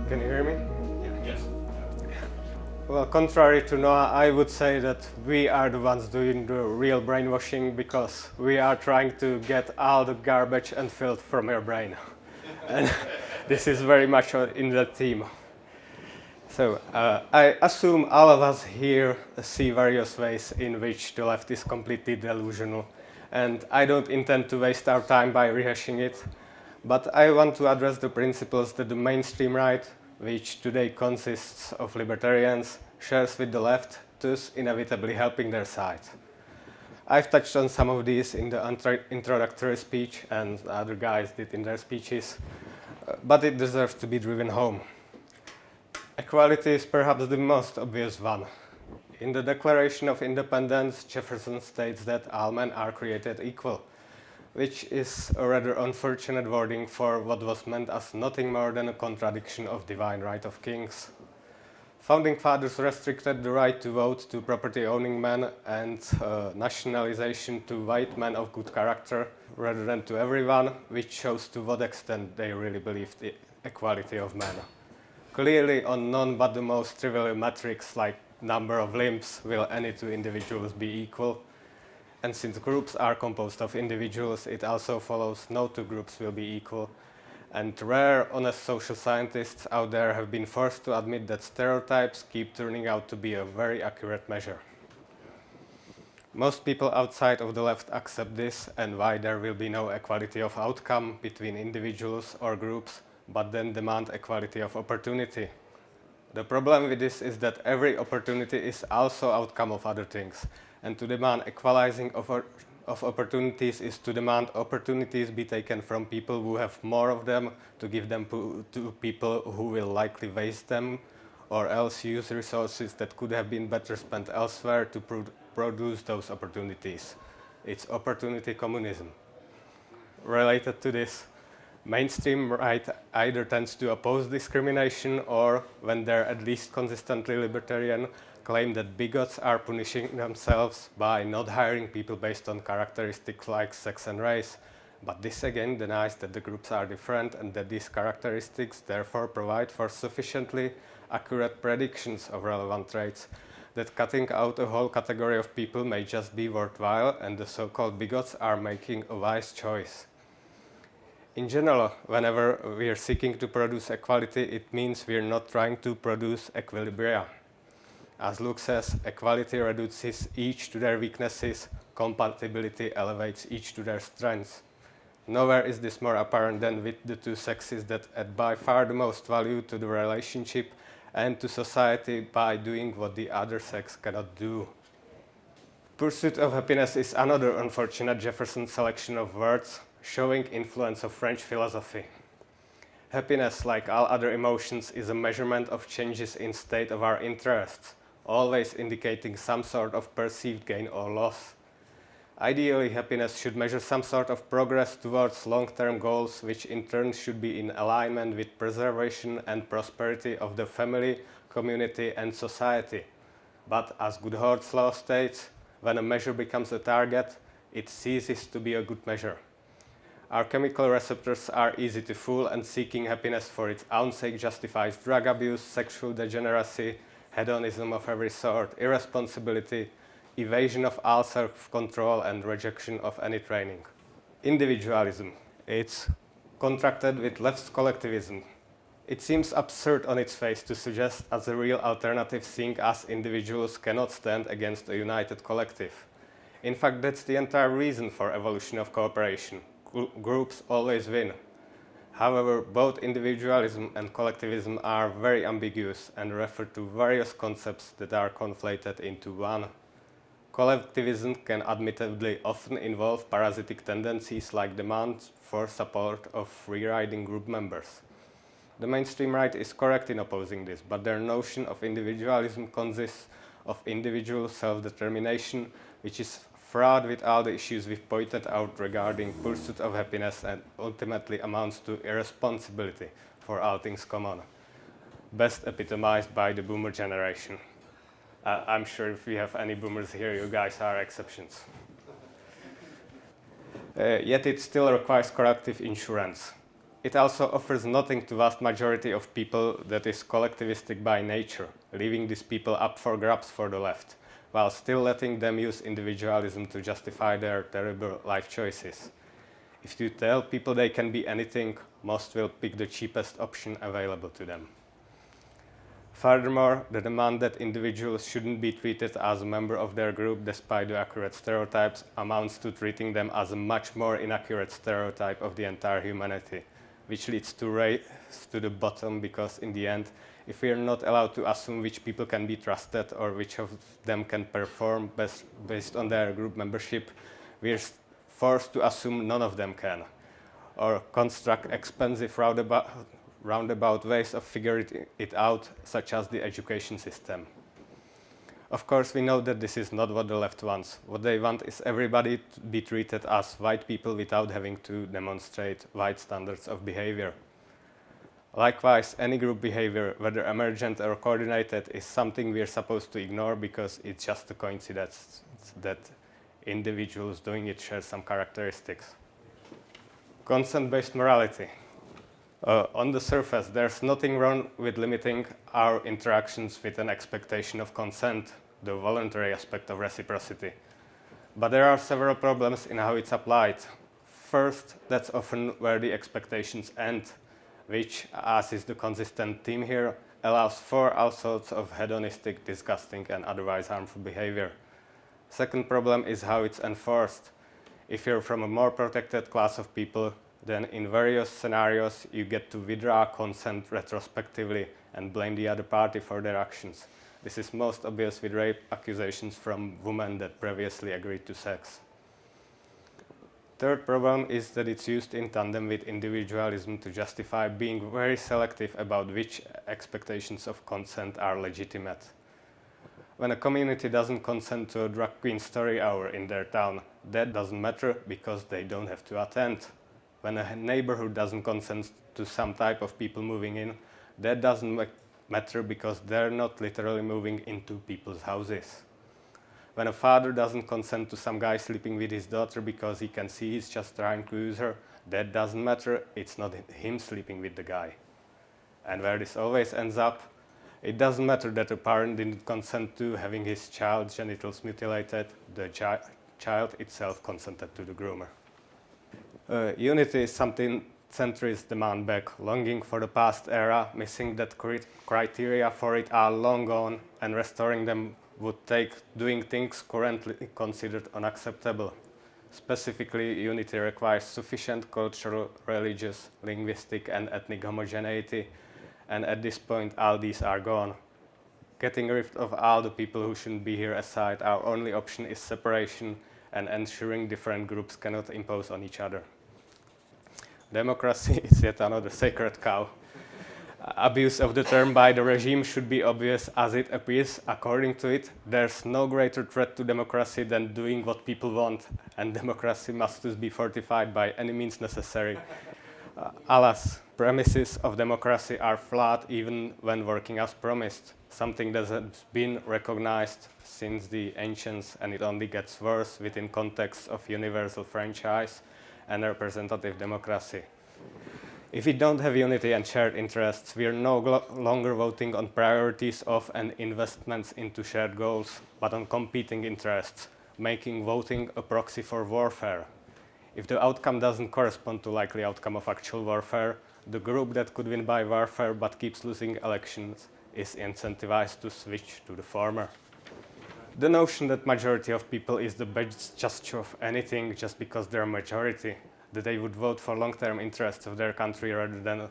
Can you hear me? Yes. Well, contrary to Noah, I would say that we are the ones doing the real brainwashing because we are trying to get all the garbage and filth from your brain. And this is very much in that theme. So I assume all of us here see various ways in which the left is completely delusional. And I don't intend to waste our time by rehashing it. But I want to address the principles that the mainstream right, which today consists of libertarians, shares with the left, thus inevitably helping their side. I've touched on some of these in the introductory speech, and other guys did in their speeches, but it deserves to be driven home. Equality is perhaps the most obvious one. In the Declaration of Independence, Jefferson states that all men are created equal, which is a rather unfortunate wording for what was meant as nothing more than a contradiction of divine right of kings. Founding fathers restricted the right to vote to property-owning men and nationalization to white men of good character rather than to everyone, which shows to what extent they really believed the equality of men. Clearly, on none but the most trivial metrics like number of limbs will any two individuals be equal. And since groups are composed of individuals, it also follows no two groups will be equal. And rare, honest social scientists out there have been forced to admit that stereotypes keep turning out to be a very accurate measure. Most people outside of the left accept this and why there will be no equality of outcome between individuals or groups, but then demand equality of opportunity. The problem with this is that every opportunity is also outcome of other things. And to demand equalizing of opportunities is to demand opportunities be taken from people who have more of them to give them to people who will likely waste them or else use resources that could have been better spent elsewhere to produce those opportunities. It's opportunity communism. Related to this, mainstream right either tends to oppose discrimination or, when they're at least consistently libertarian, claim that bigots are punishing themselves by not hiring people based on characteristics like sex and race. But this again denies that the groups are different and that these characteristics therefore provide for sufficiently accurate predictions of relevant traits that cutting out a whole category of people may just be worthwhile and the so-called bigots are making a wise choice. In general, whenever we are seeking to produce equality, it means we are not trying to produce equilibria. As Luke says, equality reduces each to their weaknesses, compatibility elevates each to their strengths. Nowhere is this more apparent than with the two sexes that add by far the most value to the relationship and to society by doing what the other sex cannot do. Pursuit of happiness is another unfortunate Jefferson selection of words, showing influence of French philosophy. Happiness, like all other emotions, is a measurement of changes in state of our interests, always indicating some sort of perceived gain or loss. Ideally, happiness should measure some sort of progress towards long-term goals, which in turn should be in alignment with preservation and prosperity of the family, community, and society. But as Goodhart's law states, when a measure becomes a target, it ceases to be a good measure. Our chemical receptors are easy to fool, and seeking happiness for its own sake justifies drug abuse, sexual degeneracy, hedonism of every sort, irresponsibility, evasion of all self-control, and rejection of any training. Individualism. It's contracted with left's collectivism. It seems absurd on its face to suggest as a real alternative seeing us individuals cannot stand against a united collective. In fact, that's the entire reason for evolution of cooperation. Groups always win. However, both individualism and collectivism are very ambiguous and refer to various concepts that are conflated into one. Collectivism can admittedly often involve parasitic tendencies like demands for support of free-riding group members. The mainstream right is correct in opposing this, but their notion of individualism consists of individual self-determination, which is fraught with all the issues we've pointed out regarding pursuit of happiness and ultimately amounts to irresponsibility for all things common, best epitomized by the boomer generation. I'm sure if we have any boomers here, you guys are exceptions. Yet it still requires collective insurance. It also offers nothing to vast majority of people that is collectivistic by nature, leaving these people up for grabs for the left, while still letting them use individualism to justify their terrible life choices. If you tell people they can be anything, most will pick the cheapest option available to them. Furthermore, the demand that individuals shouldn't be treated as a member of their group despite the accurate stereotypes amounts to treating them as a much more inaccurate stereotype of the entire humanity, which leads to race to the bottom because in the end, if we are not allowed to assume which people can be trusted or which of them can perform based on their group membership, we are forced to assume none of them can, or construct expensive roundabout ways of figuring it out, such as the education system. Of course, we know that this is not what the left wants. What they want is everybody to be treated as white people without having to demonstrate white standards of behavior. Likewise, any group behavior, whether emergent or coordinated, is something we are supposed to ignore because it's just a coincidence that individuals doing it share some characteristics. Consent-based morality. On the surface, there's nothing wrong with limiting our interactions with an expectation of consent, the voluntary aspect of reciprocity. But there are several problems in how it's applied. First, that's often where the expectations end, which, as is the consistent theme here, allows for all sorts of hedonistic, disgusting, and otherwise harmful behavior. Second problem is how it's enforced. If you're from a more protected class of people, then in various scenarios you get to withdraw consent retrospectively and blame the other party for their actions. This is most obvious with rape accusations from women that previously agreed to sex. Third problem is that it's used in tandem with individualism to justify being very selective about which expectations of consent are legitimate. When a community doesn't consent to a drag queen story hour in their town, that doesn't matter because they don't have to attend. When a neighborhood doesn't consent to some type of people moving in, that doesn't matter because they're not literally moving into people's houses. When a father doesn't consent to some guy sleeping with his daughter because he can see he's just trying to use her, that doesn't matter, it's not him sleeping with the guy. And where this always ends up, it doesn't matter that a parent didn't consent to having his child's genitals mutilated, the child itself consented to the groomer. Unity is something centrists demand back, longing for the past era, missing that criteria for it are long gone, and restoring them would take doing things currently considered unacceptable. Specifically, unity requires sufficient cultural, religious, linguistic, and ethnic homogeneity, and at this point, all these are gone. Getting rid of all the people who shouldn't be here aside, our only option is separation and ensuring different groups cannot impose on each other. Democracy is yet another sacred cow. Abuse of the term by the regime should be obvious as it appears. According to it, there's no greater threat to democracy than doing what people want, and democracy must thus be fortified by any means necessary. Alas, premises of democracy are flawed even when working as promised, something that has been recognized since the ancients, and it only gets worse within context of universal franchise and representative democracy. If we don't have unity and shared interests, we are no longer voting on priorities of and investments into shared goals, but on competing interests, making voting a proxy for warfare. If the outcome doesn't correspond to likely outcome of actual warfare, the group that could win by warfare but keeps losing elections is incentivized to switch to the former. The notion that majority of people is the best judge of anything just because they're a majority, that they would vote for long-term interests of their country rather than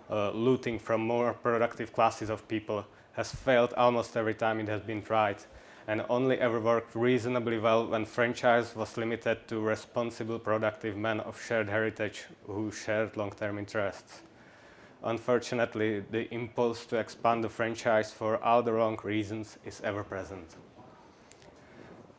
looting from more productive classes of people, has failed almost every time it has been tried, and only ever worked reasonably well when franchise was limited to responsible, productive men of shared heritage who shared long-term interests. Unfortunately, the impulse to expand the franchise for all the wrong reasons is ever present.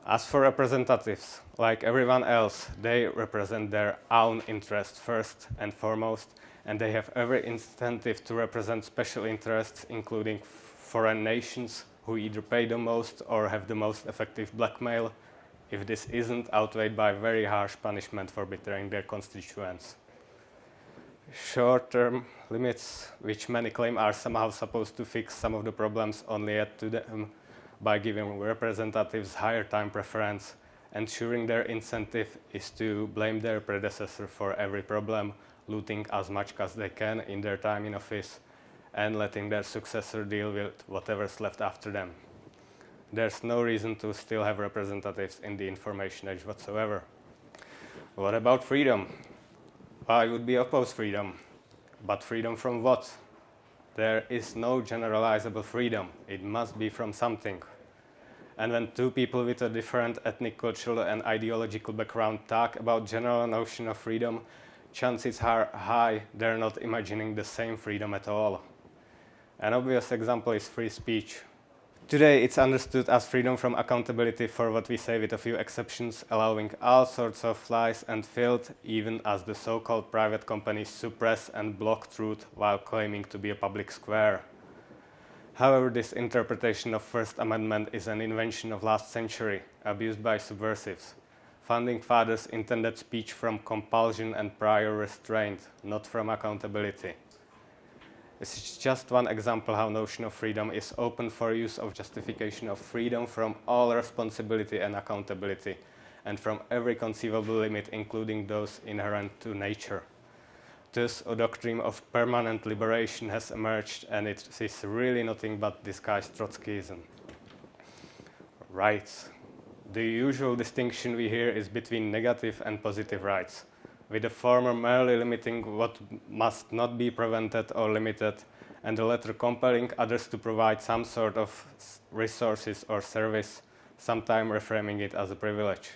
As for representatives, like everyone else, they represent their own interests first and foremost, and they have every incentive to represent special interests, including foreign nations who either pay the most or have the most effective blackmail, if this isn't outweighed by very harsh punishment for betraying their constituents. Short-term limits, which many claim are somehow supposed to fix some of the problems, only add to them by giving representatives higher time preference, ensuring their incentive is to blame their predecessor for every problem, looting as much as they can in their time in office, and letting their successor deal with whatever's left after them. There's no reason to still have representatives in the information age whatsoever. What about freedom? I would be opposed freedom. But freedom from what? There is no generalizable freedom. It must be from something. And when two people with a different ethnic, cultural, and ideological background talk about general notion of freedom, chances are high they're not imagining the same freedom at all. An obvious example is free speech. Today it's understood as freedom from accountability for what we say, with a few exceptions, allowing all sorts of lies and filth, even as the so-called private companies suppress and block truth while claiming to be a public square. However, this interpretation of First Amendment is an invention of last century, abused by subversives. Founding fathers intended speech from compulsion and prior restraint, not from accountability. This is just one example how notion of freedom is open for use of justification of freedom from all responsibility and accountability, and from every conceivable limit, including those inherent to nature. Thus, a doctrine of permanent liberation has emerged, and it is really nothing but disguised Trotskyism. Rights. The usual distinction we hear is between negative and positive rights, with the former merely limiting what must not be prevented or limited, and the latter compelling others to provide some sort of resources or service, sometimes reframing it as a privilege.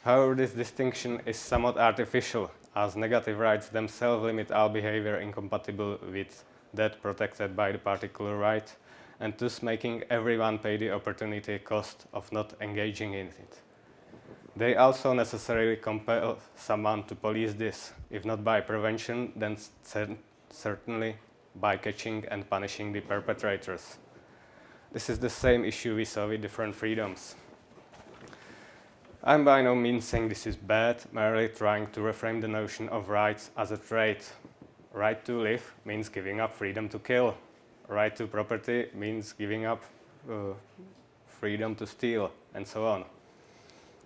However, this distinction is somewhat artificial, as negative rights themselves limit all behavior incompatible with that protected by the particular right, and thus making everyone pay the opportunity cost of not engaging in it. They also necessarily compel someone to police this, if not by prevention, then certainly by catching and punishing the perpetrators. This is the same issue we saw with different freedoms. I'm by no means saying this is bad, merely trying to reframe the notion of rights as a trait. Right to live means giving up freedom to kill. Right to property means giving up freedom to steal, and so on.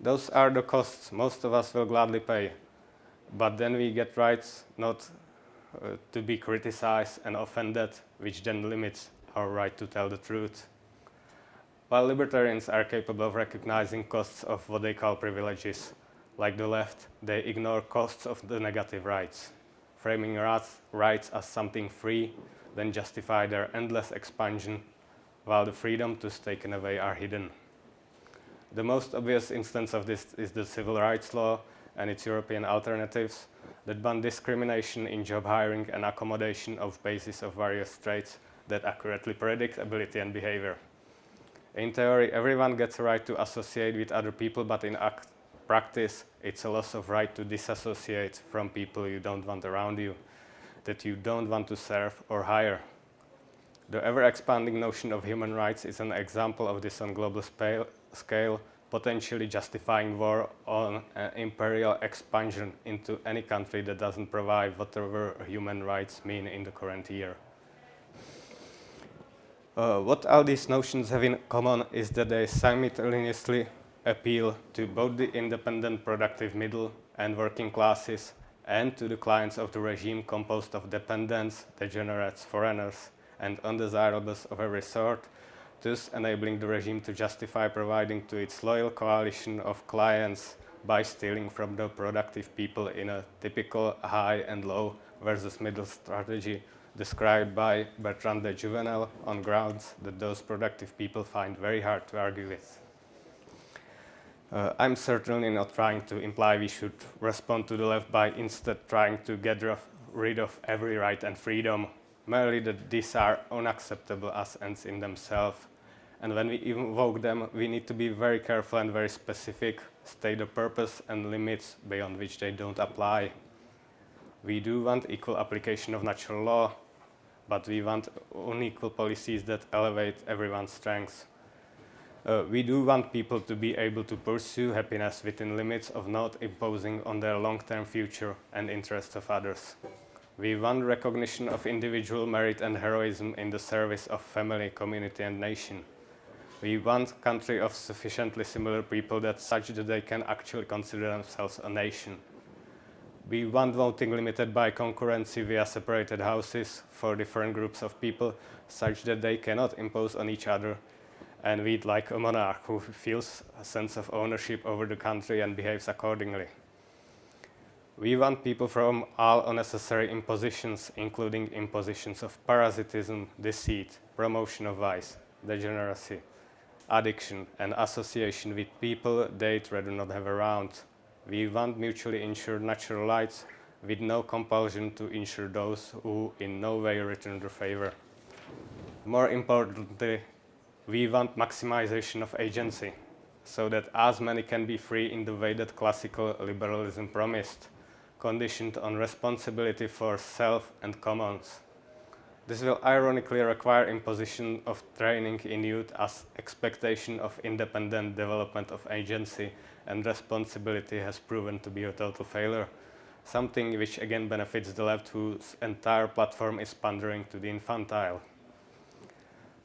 Those are the costs most of us will gladly pay. But then we get rights not to be criticized and offended, which then limits our right to tell the truth. While libertarians are capable of recognizing costs of what they call privileges, like the left, they ignore costs of the negative rights, framing rights as something free, then justify their endless expansion, while the freedom to taken away are hidden. The most obvious instance of this is the civil rights law and its European alternatives that ban discrimination in job hiring and accommodation of basis of various traits that accurately predict ability and behavior. In theory, everyone gets a right to associate with other people, but in practice, it's a loss of right to disassociate from people you don't want around you, that you don't want to serve or hire. The ever-expanding notion of human rights is an example of this on global scale, potentially justifying war on imperial expansion into any country that doesn't provide whatever human rights mean in the current year. What all these notions have in common is that they simultaneously appeal to both the independent productive middle and working classes and to the clients of the regime composed of dependents, degenerates, foreigners, and undesirables of every sort, thus enabling the regime to justify providing to its loyal coalition of clients by stealing from the productive people in a typical high and low versus middle strategy described by Bertrand de Jouvenel on grounds that those productive people find very hard to argue with. I'm certainly not trying to imply we should respond to the left by instead trying to get rid of every right and freedom, merely that these are unacceptable as ends in themselves. And when we invoke them, we need to be very careful and very specific, state the purpose and limits beyond which they don't apply. We do want equal application of natural law, but we want unequal policies that elevate everyone's strengths. We do want people to be able to pursue happiness within limits of not imposing on their long-term future and interests of others. We want recognition of individual merit and heroism in the service of family, community and nation. We want a country of sufficiently similar people such that they can actually consider themselves a nation. We want voting limited by concurrency via separated houses for different groups of people such that they cannot impose on each other. And we'd like a monarch who feels a sense of ownership over the country and behaves accordingly. We want people from all unnecessary impositions, including impositions of parasitism, deceit, promotion of vice, degeneracy, addiction, and association with people they'd rather not have around. We want mutually insured natural rights with no compulsion to insure those who in no way return the favor. More importantly, we want maximization of agency, so that as many can be free in the way that classical liberalism promised, conditioned on responsibility for self and commons. This will ironically require imposition of training in youth as expectation of independent development of agency and responsibility has proven to be a total failure, something which again benefits the left whose entire platform is pandering to the infantile.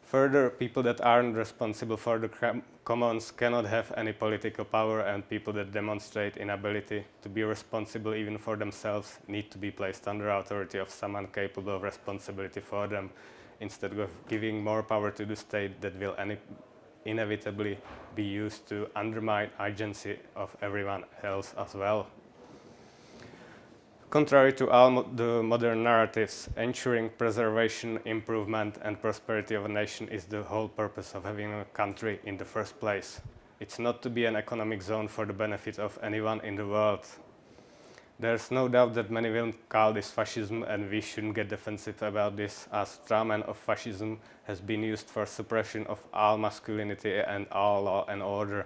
Further, people that aren't responsible for the commons cannot have any political power, and people that demonstrate inability to be responsible even for themselves need to be placed under authority of someone capable of responsibility for them, instead of giving more power to the state that will inevitably be used to undermine agency of everyone else as well. Contrary to all the modern narratives, ensuring preservation, improvement, and prosperity of a nation is the whole purpose of having a country in the first place. It's not to be an economic zone for the benefit of anyone in the world. There's no doubt that many will call this fascism, and we shouldn't get defensive about this, as strawman of fascism has been used for suppression of all masculinity and all law and order.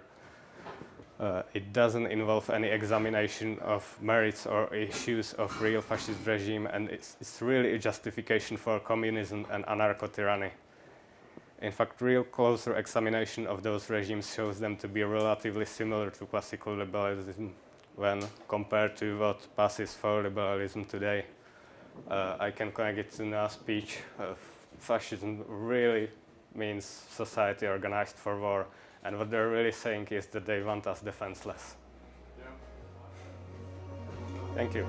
It doesn't involve any examination of merits or issues of real fascist regime, and it's really a justification for communism and anarcho-tyranny. In fact, real closer examination of those regimes shows them to be relatively similar to classical liberalism when compared to what passes for liberalism today. I can connect it to Noah's speech. Fascism really means society organized for war. And what they're really saying is that they want us defenseless. Yeah. Thank you.